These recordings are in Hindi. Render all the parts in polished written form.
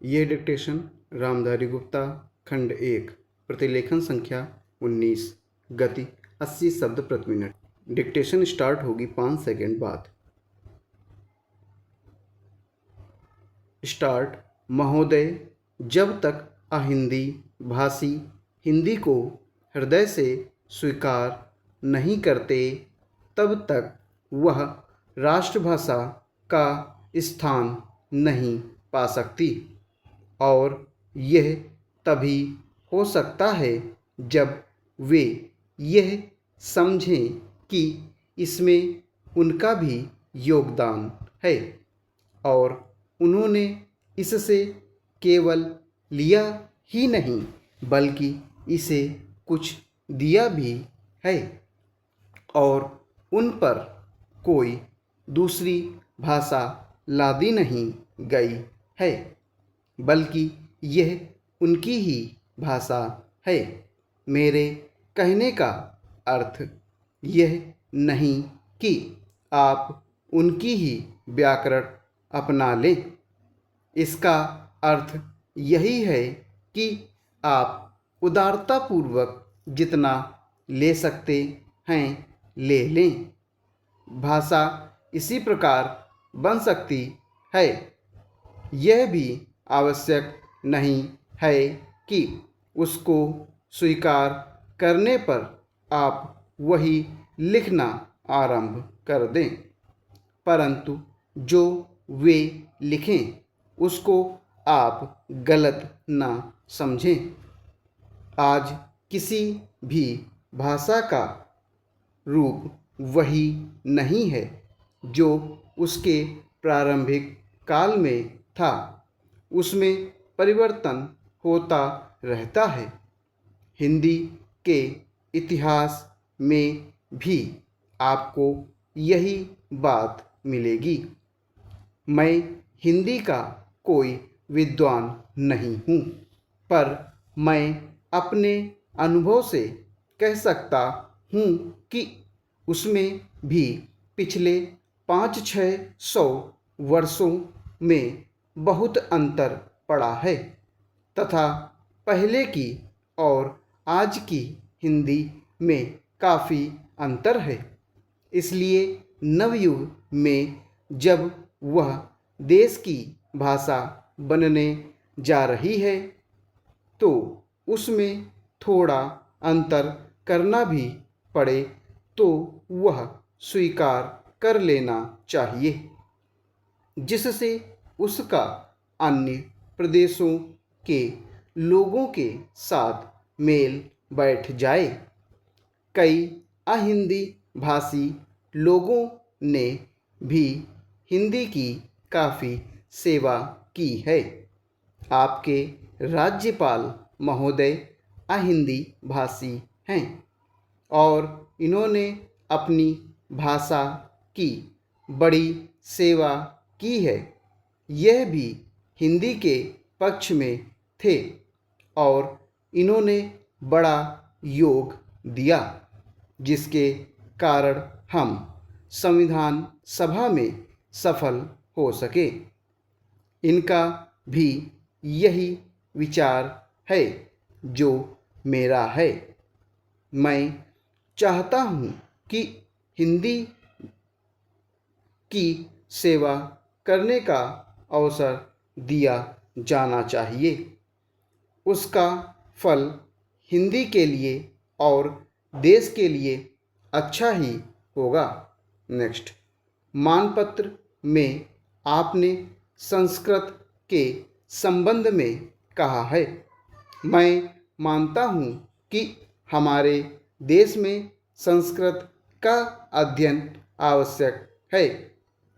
ये डिक्टेशन रामधारी गुप्ता, खंड 1, प्रतिलेखन संख्या 19, गति 80 शब्द प्रति मिनट। डिक्टेशन स्टार्ट होगी 5 सेकंड बाद। स्टार्ट। महोदय, जब तक अहिंदी भाषी हिंदी को हृदय से स्वीकार नहीं करते तब तक वह राष्ट्रभाषा का स्थान नहीं पा सकती, और यह तभी हो सकता है जब वे यह समझें कि इसमें उनका भी योगदान है और उन्होंने इससे केवल लिया ही नहीं बल्कि इसे कुछ दिया भी है, और उन पर कोई दूसरी भाषा लादी नहीं गई है बल्कि यह उनकी ही भाषा है। मेरे कहने का अर्थ यह नहीं कि आप उनकी ही व्याकरण अपना लें। इसका अर्थ यही है कि आप उदारतापूर्वक जितना ले सकते हैं ले लें। भाषा इसी प्रकार बन सकती है। यह भी आवश्यक नहीं है कि उसको स्वीकार करने पर आप वही लिखना आरंभ कर दें, परंतु जो वे लिखें उसको आप गलत ना समझें। आज किसी भी भाषा का रूप वही नहीं है जो उसके प्रारंभिक काल में था। उसमें परिवर्तन होता रहता है। हिंदी के इतिहास में भी आपको यही बात मिलेगी। मैं हिंदी का कोई विद्वान नहीं हूँ, पर मैं अपने अनुभव से कह सकता हूँ कि उसमें भी पिछले 500-600 वर्षों में बहुत अंतर पड़ा है तथा पहले की और आज की हिंदी में काफ़ी अंतर है। इसलिए नवयुग में जब वह देश की भाषा बनने जा रही है तो उसमें थोड़ा अंतर करना भी पड़े तो वह स्वीकार कर लेना चाहिए, जिससे उसका अन्य प्रदेशों के लोगों के साथ मेल बैठ जाए। कई अहिंदी भाषी लोगों ने भी हिंदी की काफ़ी सेवा की है। आपके राज्यपाल महोदय अहिंदी भाषी हैं और इन्होंने अपनी भाषा की बड़ी सेवा की है। यह भी हिंदी के पक्ष में थे और इन्होंने बड़ा योग दिया, जिसके कारण हम संविधान सभा में सफल हो सके। इनका भी यही विचार है जो मेरा है। मैं चाहता हूँ कि हिंदी की सेवा करने का अवसर दिया जाना चाहिए। उसका फल हिंदी के लिए और देश के लिए अच्छा ही होगा। नेक्स्ट। मानपत्र में आपने संस्कृत के संबंध में कहा है। मैं मानता हूँ कि हमारे देश में संस्कृत का अध्ययन आवश्यक है,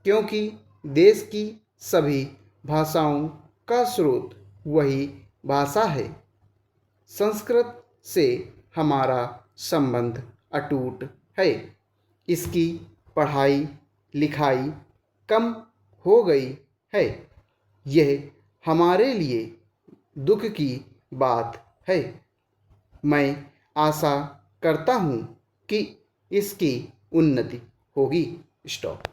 क्योंकि देश की सभी भाषाओं का स्रोत वही भाषा है। संस्कृत से हमारा संबंध अटूट है। इसकी पढ़ाई लिखाई कम हो गई है। यह हमारे लिए दुख की बात है। मैं आशा करता हूँ कि इसकी उन्नति होगी। स्टॉप।